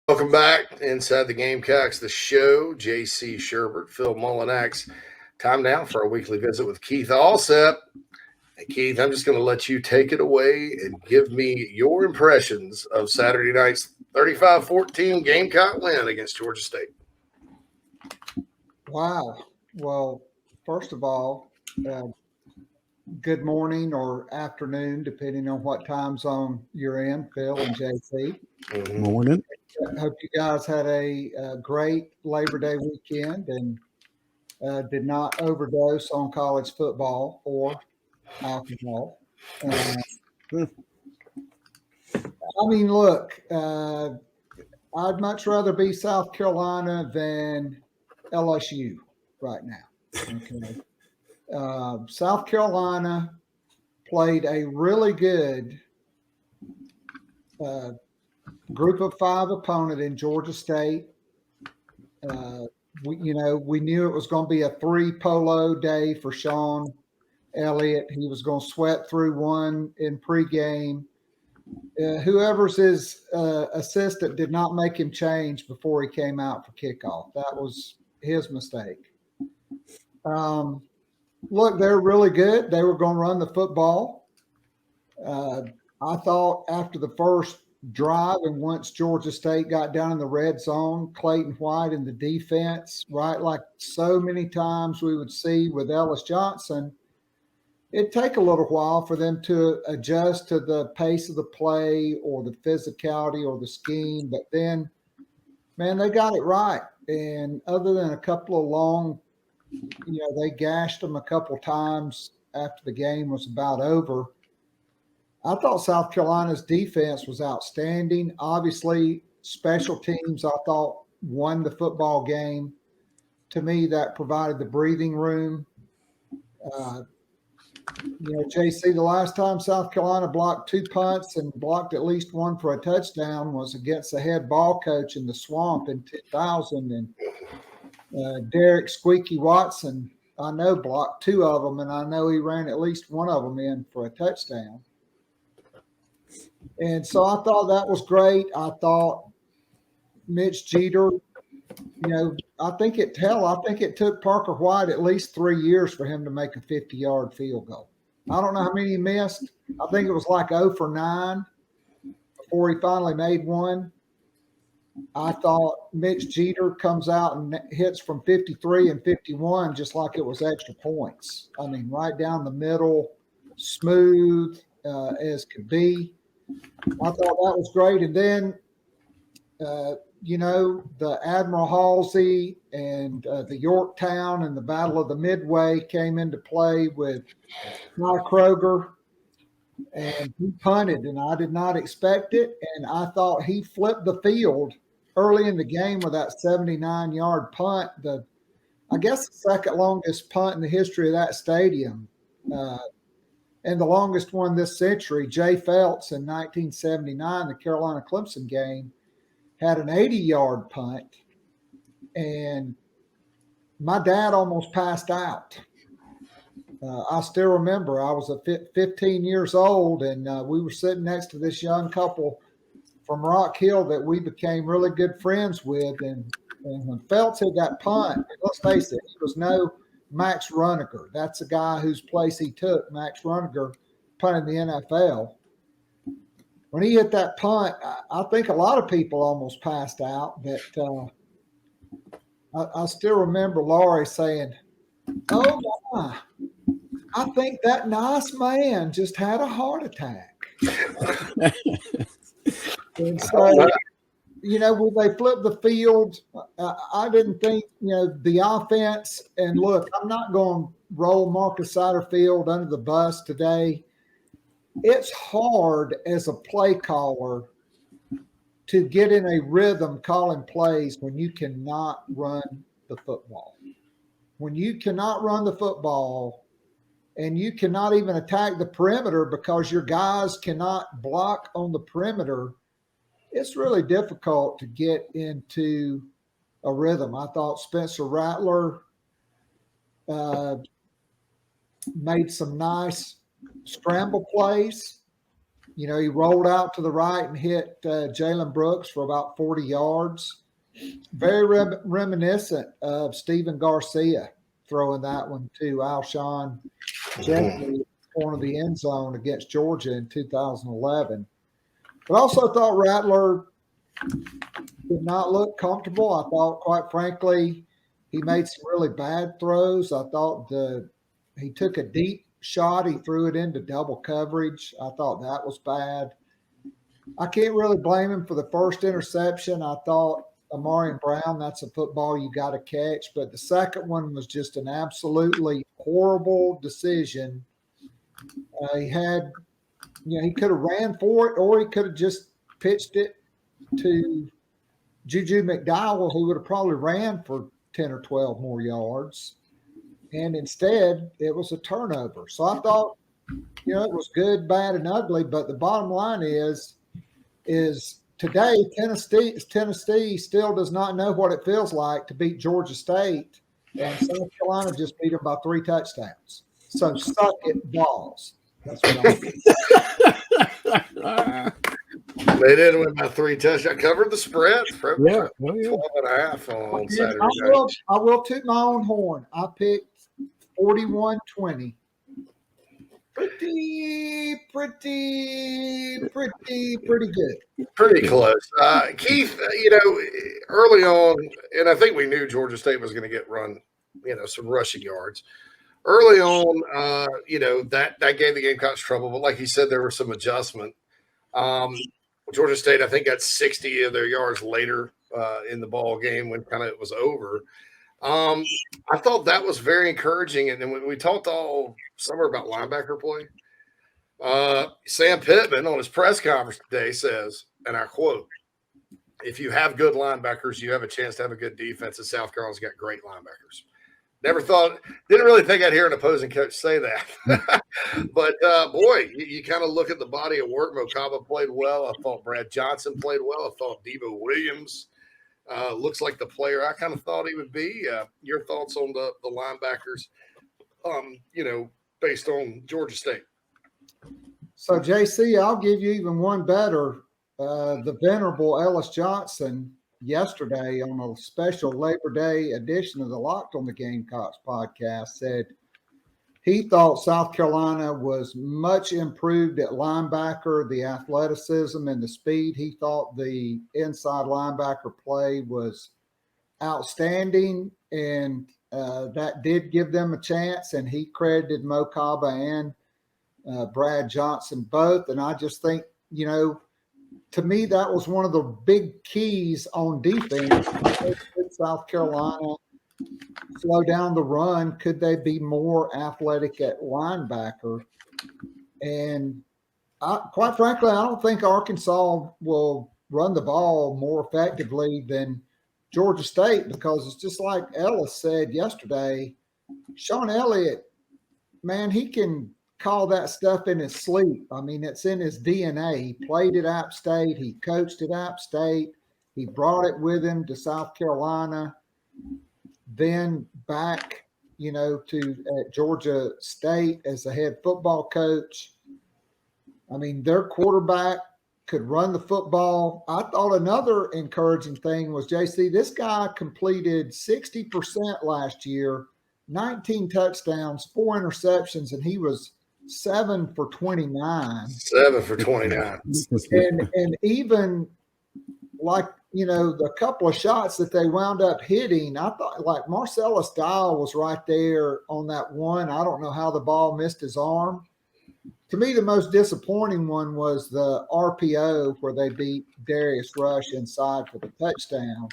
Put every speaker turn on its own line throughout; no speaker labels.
Welcome back inside the Gamecocks, the show. JC Sherbert, Phil Mullinax. Time now for our weekly visit with Keith Allsep. Hey, Keith, I'm just going to let you take it away and give me your impressions of Saturday night's 35-14 Gamecock win against Georgia State.
Wow. Well, first of all, good morning or afternoon, depending on what time zone you're in, Phil and JC.
Morning.
I hope you guys had a great Labor Day weekend and did not overdose on college football or alcohol. I mean, look, I'd much rather be South Carolina than LSU right now. Okay. South Carolina played a really good group of five opponent in Georgia State. We knew it was going to be a 3-polo day for Sean Elliott. He was going to sweat through one in pregame. Whoever's his assistant did not make him change before he came out for kickoff. That was his mistake. Look, they're really good. They were going to run the football. I thought after the first drive and once Georgia State got down in the red zone, Clayton White in the defense, right, like so many times we would see with Ellis Johnson, it'd take a little while for them to adjust to the pace of the play or the physicality or the scheme. But then, man, they got it right. And other than a couple of long, they gashed them a couple times after the game was about over. I thought South Carolina's defense was outstanding. Obviously, special teams, I thought, won the football game. To me, that provided the breathing room. JC, the last time South Carolina blocked 2 punts and blocked at least one for a touchdown was against the head ball coach in the Swamp in 2000. And Derek Squeaky Watson, I know, blocked 2 of them, and I know he ran at least one of them in for a touchdown. And so I thought that was great. I thought Mitch Jeter, I think it took Parker White at least 3 years for him to make a 50-yard field goal. I don't know how many he missed. I think it was like 0 for 9 before he finally made one. I thought Mitch Jeter comes out and hits from 53 and 51 just like it was extra points. I mean, right down the middle, smooth as could be. I thought that was great. And then, the Admiral Halsey and the Yorktown and the Battle of the Midway came into play with Mike Kroger. And he punted, and I did not expect it. And I thought he flipped the field early in the game with that 79-yard punt, I guess the second longest punt in the history of that stadium. And the longest one this century, Jay Felts in 1979, the Carolina-Clemson game, had an 80-yard punt. And my dad almost passed out. I still remember I was 15 years old, and we were sitting next to this young couple from Rock Hill that we became really good friends with. And when Felts hit that punt, let's face it, he was no Max Runager. That's a guy whose place he took, Max Runager, punted the NFL. When he hit that punt, I think a lot of people almost passed out. But I still remember Laurie saying, "Oh my, I think that nice man just had a heart attack." And so, when they flipped the field, I didn't think, the offense, and look, I'm not going to roll Marcus Satterfield under the bus today. It's hard as a play caller to get in a rhythm calling plays when you cannot run the football. When you cannot run the football and you cannot even attack the perimeter because your guys cannot block on the perimeter, it's really difficult to get into a rhythm. I thought Spencer Rattler made some nice scramble plays. He rolled out to the right and hit Jalen Brooks for about 40 yards. Very reminiscent of Steven Garcia throwing that one to Alshon Jeffrey corner of the end zone against Georgia in 2011. But also thought Rattler did not look comfortable. I thought, quite frankly, he made some really bad throws. I thought he took a deep shot. He threw it into double coverage. I thought that was bad. I can't really blame him for the first interception. I thought Amarian Brown, that's a football you got to catch. But the second one was just an absolutely horrible decision. He could have ran for it, or he could have just pitched it to Juju McDowell, who would have probably ran for 10 or 12 more yards. And instead, it was a turnover. So I thought, it was good, bad, and ugly. But the bottom line is today, Tennessee still does not know what it feels like to beat Georgia State. And South Carolina just beat them by 3 touchdowns. So suck it, balls. That's what I'm
They did win by 3 touchdowns. Covered the spread.
Yeah.
12.5 on Saturday.
I will toot my own horn. I picked 41-20. Pretty good.
Pretty close. Keith, early on, and I think we knew Georgia State was going to get run, some rushing yards. Early on, that gave the Gamecocks trouble. But like you said, there was some adjustment. Georgia State, I think, got 60 of their yards later in the ball game when kind of it was over. I thought that was very encouraging. And then we talked all summer about linebacker play. Sam Pittman on his press conference today says, and I quote, "If you have good linebackers, you have a chance to have a good defense. And South Carolina's got great linebackers." Didn't really think I'd hear an opposing coach say that. But, boy, you kind of look at the body of work. Mokaba played well. I thought Brad Johnson played well. I thought Debo Williams looks like the player I kind of thought he would be. Your thoughts on the linebackers, based on Georgia State?
So, JC, I'll give you even one better. The venerable Ellis Johnson yesterday on a special Labor Day edition of the Locked on the Gamecocks podcast said he thought South Carolina was much improved at linebacker, the athleticism and the speed. He thought the inside linebacker play was outstanding, and that did give them a chance, and he credited Mokaba and Brad Johnson both. And I just think, to me, that was one of the big keys on defense. Could South Carolina slow down the run? Could they be more athletic at linebacker? And quite frankly, I don't think Arkansas will run the ball more effectively than Georgia State, because it's just like Ellis said yesterday, Sean Elliott, man, he can call that stuff in his sleep. I mean, it's in his DNA. He played at App State. He coached at App State. He brought it with him to South Carolina, then back, at Georgia State as the head football coach. I mean, their quarterback could run the football. I thought another encouraging thing was, JC, this guy completed 60% last year, 19 touchdowns, 4 interceptions, and he was 7 for 29.
7 for 29.
And even like, the couple of shots that they wound up hitting, I thought like Marcellus Dial was right there on that one. I don't know how the ball missed his arm. To me, the most disappointing one was the RPO where they beat Darius Rush inside for the touchdown.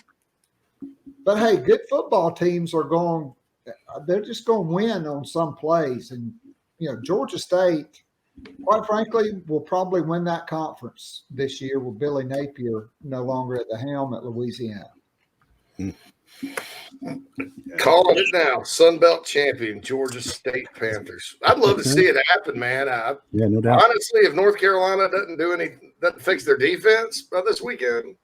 But hey, good football teams they're just going to win on some plays. And, Georgia State, quite frankly, will probably win that conference this year with Billy Napier no longer at the helm at Louisiana.
Calling it now. Sun Belt champion, Georgia State Panthers. I'd love to see it happen, man.
No doubt.
Honestly, if North Carolina doesn't fix their defense by this weekend,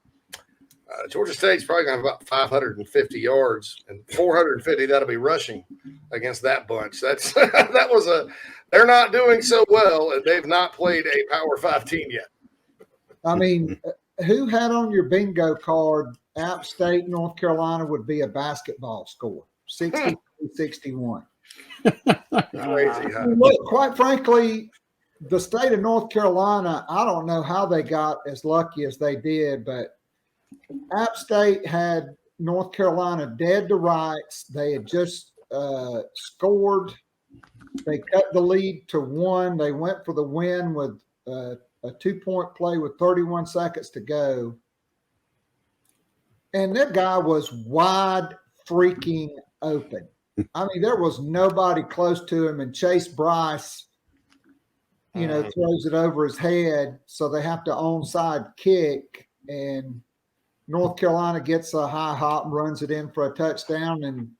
Georgia State's probably going to have about 550 yards, and 450 that'll be rushing against that bunch. That's they're not doing so well, and they've not played a Power 5 team yet.
I mean, who had on your bingo card App State, North Carolina would be a basketball score, 60-61.
Crazy, huh?
Look, quite frankly, the state of North Carolina, I don't know how they got as lucky as they did, but App State had North Carolina dead to rights. They had just scored. They cut the lead to 1. They went for the win with a 2-point play with 31 seconds to go. And that guy was wide freaking open. I mean, there was nobody close to him. And Chase Bryce, throws it over his head. So they have to onside kick. And North Carolina gets a high hop and runs it in for a touchdown. And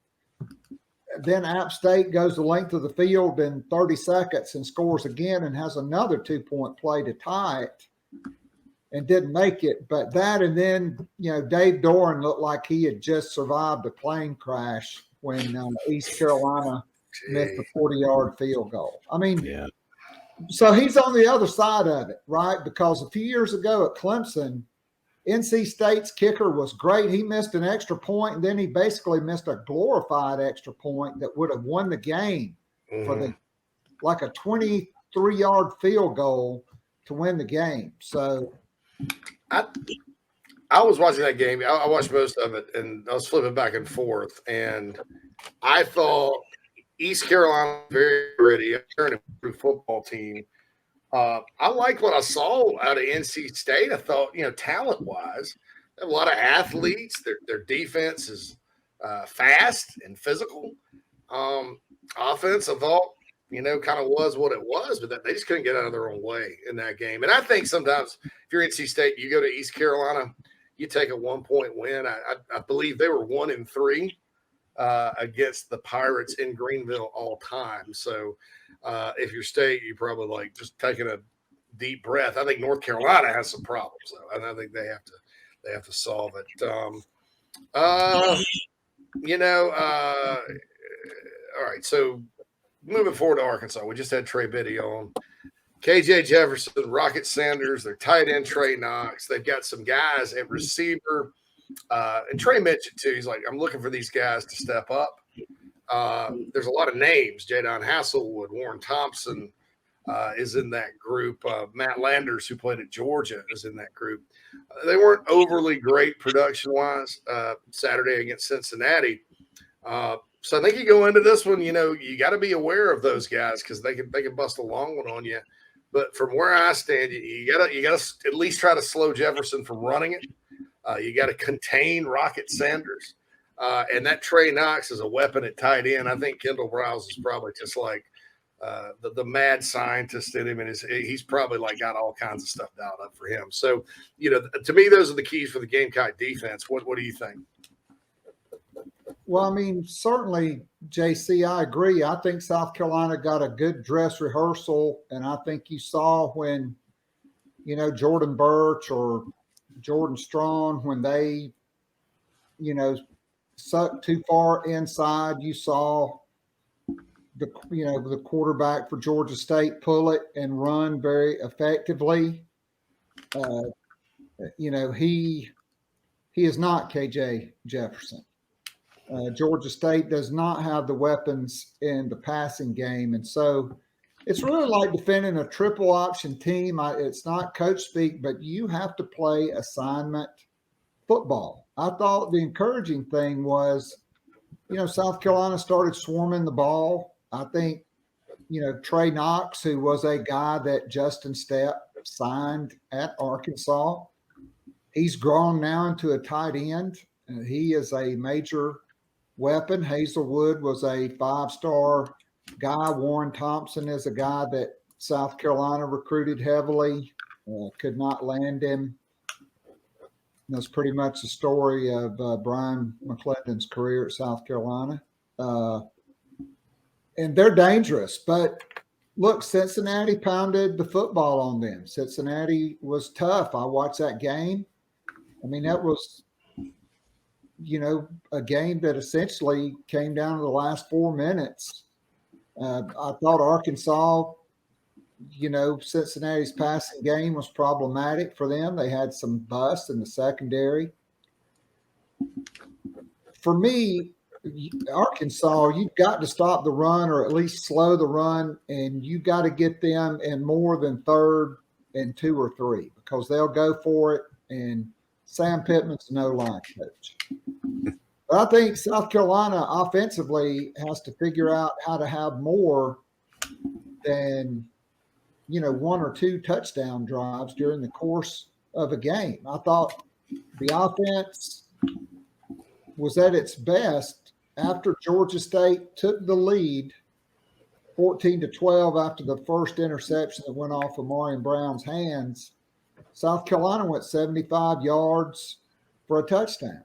then App State goes the length of the field in 30 seconds and scores again and has another 2-point play to tie it and didn't make it. But that, and then, Dave Doran looked like he had just survived a plane crash when East Carolina missed a 40-yard field goal. I mean, yeah. So he's on the other side of it, right? Because a few years ago at Clemson, NC State's kicker was great. He missed an extra point, and then he basically missed a glorified extra point that would have won the game for a 23-yard field goal to win the game. So
I was watching that game. I watched most of it, and I was flipping back and forth, and I thought East Carolina was very ready. They're an improved football team. I like what I saw out of NC State. I thought, talent-wise, they have a lot of athletes. Their defense is fast and physical. Offense, I thought, kind of was what it was, but they just couldn't get out of their own way in that game. And I think sometimes if you're NC State, you go to East Carolina, you take a 1-point win. I believe they were 1-3 against the Pirates in Greenville all time. So if you're State, you're probably just taking a deep breath. I think North Carolina has some problems though, and I think they have to solve it. All right. So moving forward to Arkansas, we just had Trey Biddy on. KJ Jefferson, Rocket Sanders, their tight end Trey Knox. They've got some guys at receiver. And Trey mentioned too, he's like, I'm looking for these guys to step up. There's a lot of names. Jadon Hasselwood, Warren Thompson is in that group. Matt Landers, who played at Georgia, is in that group. They weren't overly great production-wise Saturday against Cincinnati. So I think you go into this one, you got to be aware of those guys because they can bust a long one on you. But from where I stand, you gotta at least try to slow Jefferson from running it. You got to contain Rocket Sanders. And that Trey Knox is a weapon at tight end. I think Kendall Browse is probably just like the mad scientist in him, and he's probably got all kinds of stuff dialed up for him. So, to me, those are the keys for the Gamecock defense. What do you think?
Well, I mean, certainly, JC, I agree. I think South Carolina got a good dress rehearsal, and I think you saw when, Jordan Birch or Jordan Strong, when they, sucked too far inside, you saw the quarterback for Georgia State pull it and run very effectively. He is not KJ Jefferson. Georgia State does not have the weapons in the passing game. And so it's really like defending a triple option team. It's not coach speak, but you have to play assignment football. I thought the encouraging thing was, South Carolina started swarming the ball. I think, Trey Knox, who was a guy that Justin Stepp signed at Arkansas, he's grown now into a tight end. He is a major weapon. Hazelwood was a 5-star guy. Warren Thompson is a guy that South Carolina recruited heavily, could not land him. That's pretty much the story of Brian McClendon's career at South Carolina. And they're dangerous. But look, Cincinnati pounded the football on them. Cincinnati was tough. I watched that game. I mean, that was a game that essentially came down to the last 4 minutes. I thought Arkansas, Cincinnati's passing game was problematic for them. They had some busts in the secondary. For me, Arkansas, you've got to stop the run or at least slow the run, and you got to get them in more than 3rd and 2 or 3 because they'll go for it. And Sam Pittman's no line coach. But I think South Carolina offensively has to figure out how to have more than, 1 or 2 touchdown drives during the course of a game. I thought the offense was at its best after Georgia State took the lead 14-12 after the first interception that went off of Marion Brown's hands. South Carolina went 75 yards for a touchdown.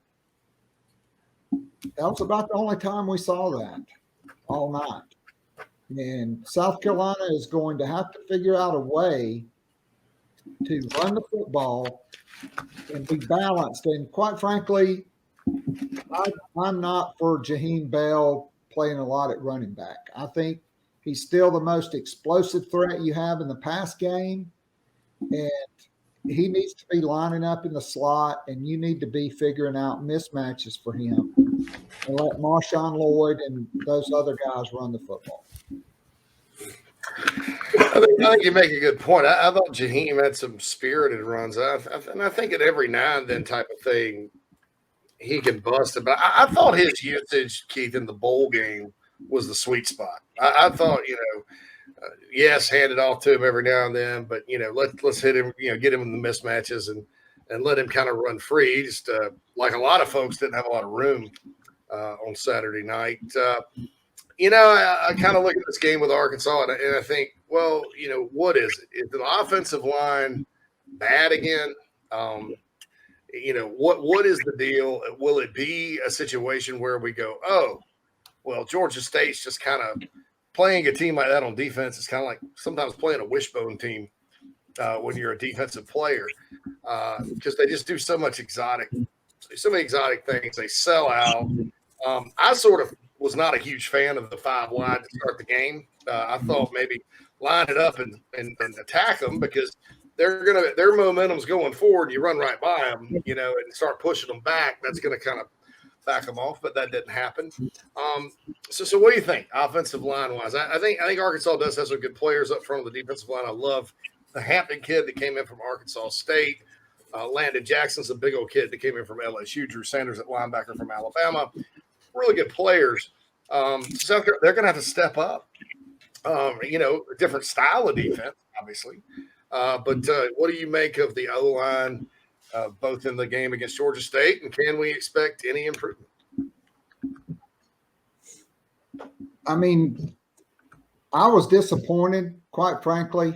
That was about the only time we saw that all night. And South Carolina is going to have to figure out a way to run the football and be balanced. And quite frankly, I'm not for Jaheim Bell playing a lot at running back. I think he's still the most explosive threat you have in the pass game. And he needs to be lining up in the slot, and you need to be figuring out mismatches for him and let Marshawn Lloyd and those other guys run the football.
I think you make a good point. I thought Jaheim had some spirited runs. And I think at every now and then type of thing, he can bust it. But I thought his usage, Keith, in the bowl game was the sweet spot. I thought, yes, hand it off to him every now and then, but let's hit him, get him in the mismatches and let him kind of run free. He just like a lot of folks didn't have a lot of room on Saturday night. I kind of look at this game with Arkansas and I think, well, what is it? Is the offensive line bad again? What is the deal? Will it be a situation where we go, oh, well, Georgia State's just kind of playing a team like that on defense is kind of like sometimes playing a wishbone team when you're a defensive player because they just do so many exotic things. They sell out. I sort of was not a huge fan of the 5 wide to start the game. I thought maybe line it up and attack them because their momentum's going forward. You run right by them, and start pushing them back. That's going to kind of back them off, but that didn't happen. So what do you think, offensive line wise? I think Arkansas does have some good players up front of the defensive line. I love the Hampton kid that came in from Arkansas State. Landon Jackson's a big old kid that came in from LSU. Drew Sanders at linebacker from Alabama. Really good players. So they're going to have to step up. A different style of defense, obviously. But what do you make of the O-line, both in the game against Georgia State, and can we expect any improvement?
I mean, I was disappointed, quite frankly.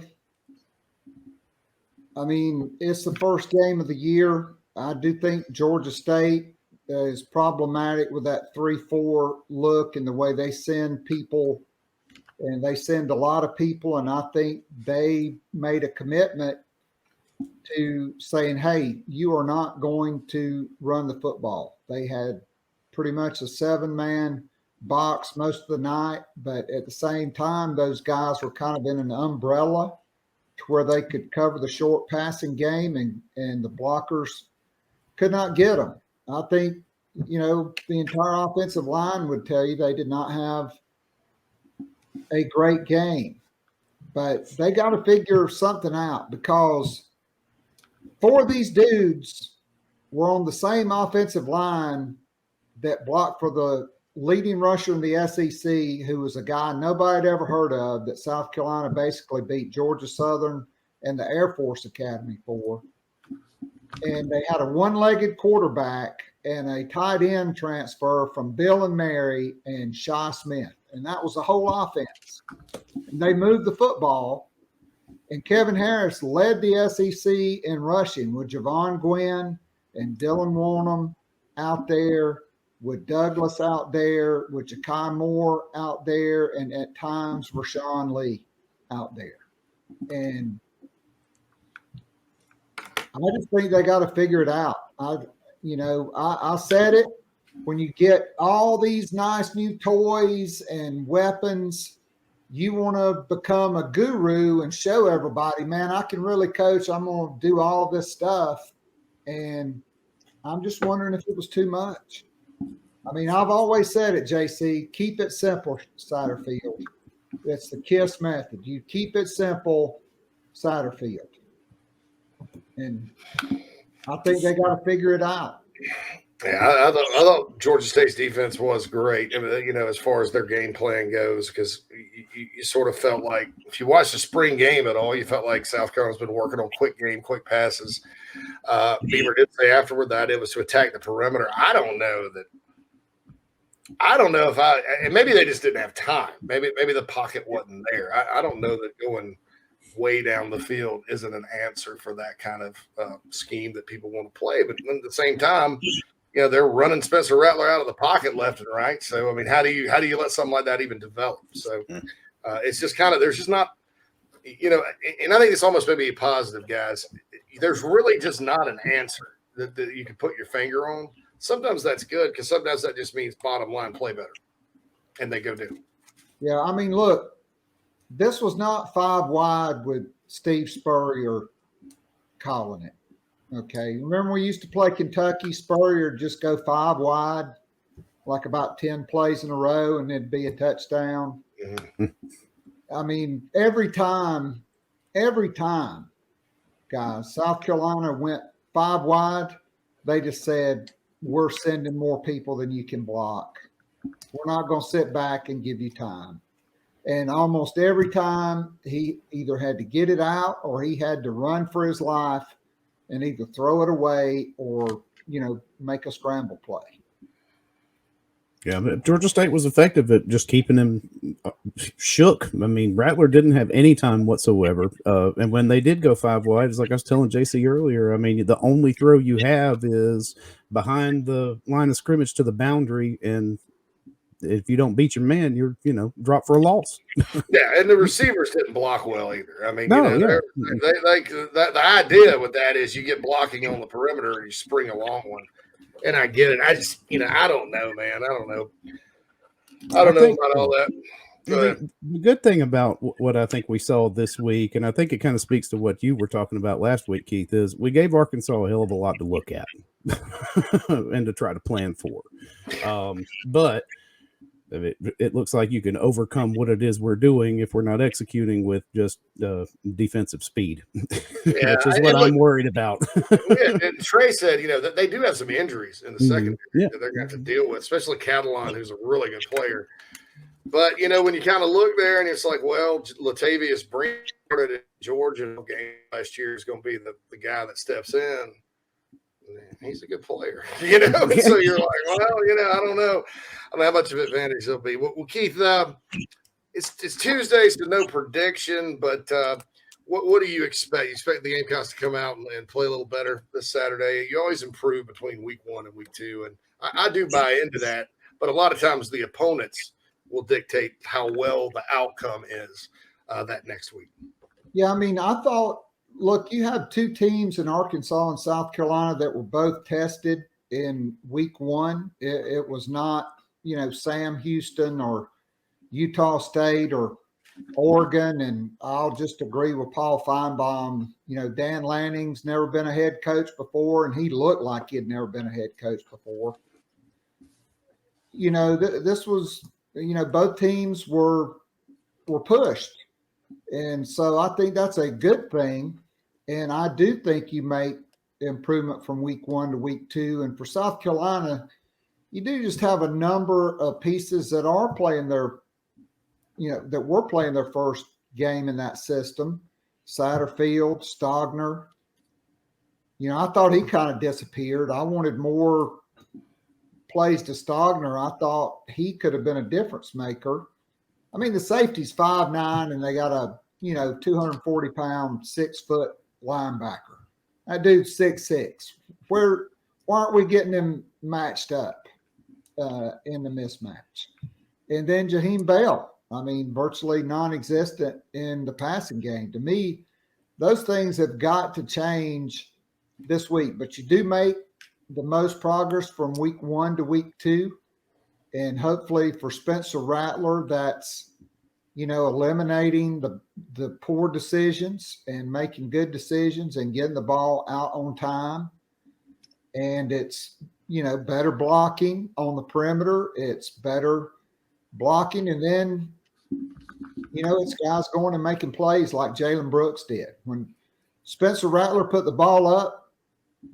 I mean, it's the first game of the year. I do think Georgia State is problematic with that 3-4 look and the way they send people, and they send a lot of people. And I think they made a commitment to saying, hey, you are not going to run the football. They had pretty much a 7-man box most of the night, but at the same time, those guys were kind of in an umbrella to where they could cover the short passing game and the blockers could not get them. I think, the entire offensive line would tell you they did not have a great game, but they got to figure something out because 4 of these dudes were on the same offensive line that blocked for the leading rusher in the SEC, who was a guy nobody had ever heard of that South Carolina basically beat Georgia Southern and the Air Force Academy for. And they had a one-legged quarterback and a tight end transfer from Bill and Mary and Shy Smith. And that was the whole offense. And they moved the football. And Kevin Harris led the SEC in rushing with Javon Gwynn and Dylan Warnham out there, with Douglas out there, with Ja'Kai Moore out there, and at times Rashawn Lee out there. And I just think they got to figure it out. I said it when you get all these nice new toys and weapons, you want to become a guru and show everybody, man, I can really coach. I'm going to do all this stuff. And I'm just wondering if it was too much. I mean, I've always said it, JC, keep it simple, Satterfield. It's the KISS method. You keep it simple, Satterfield. And I think they got to figure it out.
Yeah, I thought Georgia State's defense was great, as far as their game plan goes, because you sort of felt like, if you watched the spring game at all, you felt like South Carolina's been working on quick passes. Beaver did say afterward that it was to attack the perimeter. I don't know if and maybe they just didn't have time. Maybe the pocket wasn't there. I don't know that going way down the field isn't an answer for that kind of scheme that people want to play. But at the same time, they're running Spencer Rattler out of the pocket left and right. So, I mean, how do you let something like that even develop? So it's just kind of, there's just not, and I think it's almost maybe a positive, guys. There's really just not an answer that you can put your finger on. Sometimes that's good, because sometimes that just means bottom line, play better, and they go do.
Yeah, I mean, look, this was not 5 wide with Steve Spurrier calling it. Okay, remember we used to play Kentucky? Spurrier just go 5 wide, like about 10 plays in a row, and it'd be a touchdown.
Mm-hmm.
I mean, every time, guys, South Carolina went 5 wide, they just said, we're sending more people than you can block. We're not going to sit back and give you time. And almost every time he either had to get it out or he had to run for his life and either throw it away or, make a scramble play.
Yeah, but Georgia State was effective at just keeping him shook. I mean, Rattler didn't have any time whatsoever. And when they did go 5 wide, it's like I was telling JC earlier, I mean, the only throw you have is behind the line of scrimmage to the boundary, and if you don't beat your man, you're, drop for a loss.
Yeah, and the receivers didn't block well either. I mean, the idea with that is you get blocking on the perimeter and you spring a long one. And I get it. I just, I don't know, man. I don't know about all that.
The good thing about what I think we saw this week, and I think it kind of speaks to what you were talking about last week, Keith, is we gave Arkansas a hell of a lot to look at and to try to plan for. But it looks like you can overcome what it is we're doing if we're not executing with just defensive speed, which is what I'm worried about.
And Trey said, that they do have some injuries in the secondary that they're going to have to deal with, especially Catalan, who's a really good player. But, when you kind of look there and it's like, well, Latavius Breen started at Georgia game last year is going to be the guy that steps in. He's a good player, So you're like, well, I don't know. I mean, how much of an advantage there'll be. Well, Keith, it's Tuesday, so no prediction, but what do you expect? You expect the Gamecocks to come out and play a little better this Saturday? You always improve between week 1 and week 2, and I do buy into that, but a lot of times the opponents will dictate how well the outcome is that next week.
Yeah, I mean, I thought, look, you have 2 teams in Arkansas and South Carolina that were both tested in week 1. It was not, Sam Houston or Utah State or Oregon. And I'll just agree with Paul Feinbaum. Dan Lanning's never been a head coach before, and he looked like he had never been a head coach before. This was, both teams were pushed. And so I think that's a good thing. And I do think you make improvement from week 1 to week 2. And for South Carolina, you do just have a number of pieces that are playing their, that were playing their first game in that system. Satterfield, Stogner. I thought he kind of disappeared. I wanted more plays to Stogner. I thought he could have been a difference maker. I mean, the safety's 5'9", and they got a, 240-pound, 6-foot linebacker. That dude's 6'6". Why aren't we getting him matched up in the mismatch? And then Jaheim Bell, I mean, virtually non-existent in the passing game. To me, those things have got to change this week. But you do make the most progress from week 1 to week 2. And hopefully for Spencer Rattler, that's, eliminating the poor decisions and making good decisions and getting the ball out on time. And it's, better blocking on the perimeter. It's better blocking. And then, it's guys going and making plays like Jalen Brooks did. When Spencer Rattler put the ball up,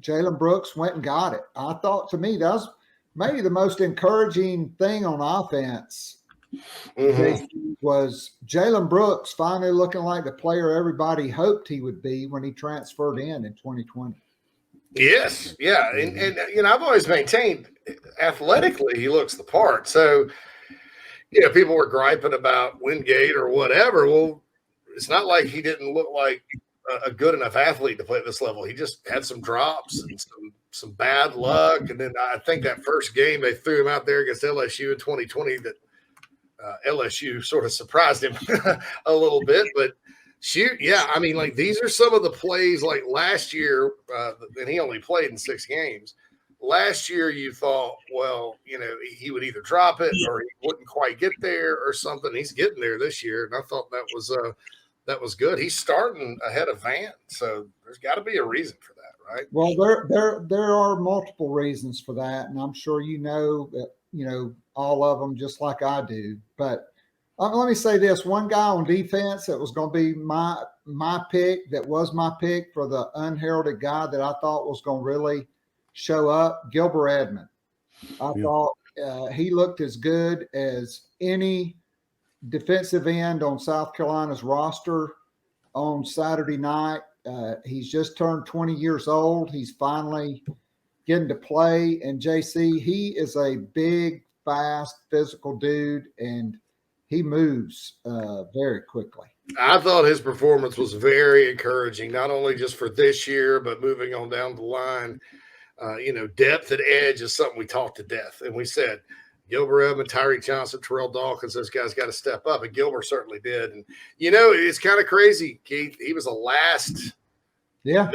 Jalen Brooks went and got it. I thought, to me, that was maybe the most encouraging thing on offense was Jalen Brooks finally looking like the player everybody hoped he would be when he transferred in 2020.
Yes. Yeah. And I've always maintained athletically he looks the part. So, people were griping about Wingate or whatever. Well, it's not like he didn't look like a good enough athlete to play at this level. He just had some drops and some bad luck. And then I think that first game they threw him out there against LSU in 2020 that LSU sort of surprised him a little bit. But shoot, yeah, I mean, like these are some of the plays like last year, and he only played in 6 games. Last year you thought, well, he would either drop it or he wouldn't quite get there or something. He's getting there this year, and I thought that was good. He's starting ahead of Van, so there's got to be a reason for that, right?
Well, there are multiple reasons for that, and I'm sure that all of them just like I do. But let me say this: one guy on defense that was going to be my pick, that was my pick for the unheralded guy that I thought was going to really show up, Gilbert Edmond. I thought he looked as good as any defensive end on South Carolina's roster on Saturday night. He's just turned 20 years old. He's finally getting to play. And JC, he is a big, fast, physical dude, and he moves very quickly.
I thought his performance was very encouraging, not only just for this year, but moving on down the line. Depth at edge is something we talked to death. And we said, Gilbert Edmond, Tyreek Johnson, Terrell Dawkins, those guys got to step up. And Gilbert certainly did. And, it's kind of crazy, Keith. He was the last.
Yeah.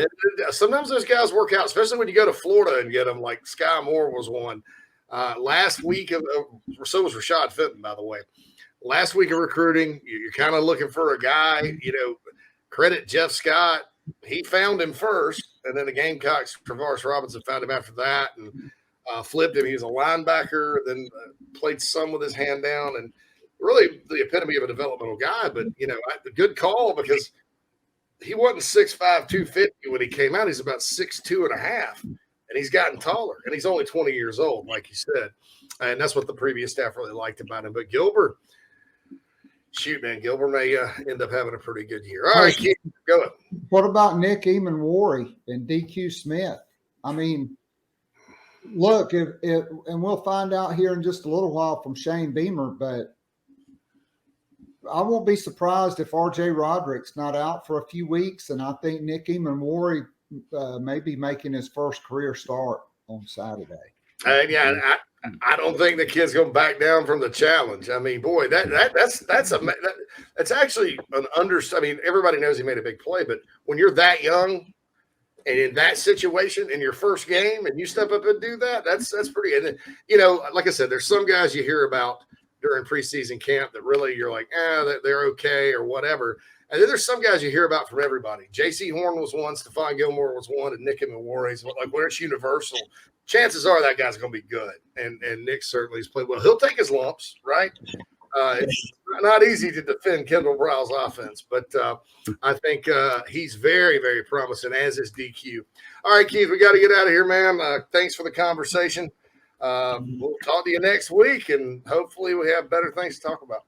Sometimes those guys work out, especially when you go to Florida and get them, like Sky Moore was one. Last week, so was Rashad Fenton, by the way. Last week of recruiting, you're kind of looking for a guy, credit Jeff Scott. He found him first, and then the Gamecocks, Travaris Robinson, found him after that and flipped him. He was a linebacker, then played some with his hand down, and really the epitome of a developmental guy. But, a good call because he wasn't 6'5", 250 when he came out. He's about 6'2 and a half, and he's gotten taller, and he's only 20 years old, like you said. And that's what the previous staff really liked about him. But Gilbert, shoot, man, Gilbert may end up having a pretty good year. All right, Keith, go ahead.
What about Nick Eamon-Warry and DQ Smith? I mean, look, if and we'll find out here in just a little while from Shane Beamer, but I won't be surprised if R.J. Roderick's not out for a few weeks, and I think Nick Eamon-Warry may be making his first career start on Saturday.
I don't think the kid's going to back down from the challenge. I mean, boy, that's actually an I mean, everybody knows he made a big play, but when you're that young and in that situation in your first game and you step up and do that, that's pretty. And then, like I said, there's some guys you hear about during preseason camp that really you're like, they're okay or whatever. And then there's some guys you hear about from everybody. J.C. Horn was one, Stephon Gilmore was one, and Nick Eamon-Warry's like where it's universal. Chances are that guy's going to be good, and Nick certainly has played well. He'll take his lumps, right? It's not easy to defend Kendall Brow's offense, but I think he's very, very promising, as is DQ. All right, Keith, we got to get out of here, man. Thanks for the conversation. We'll talk to you next week, and hopefully we have better things to talk about.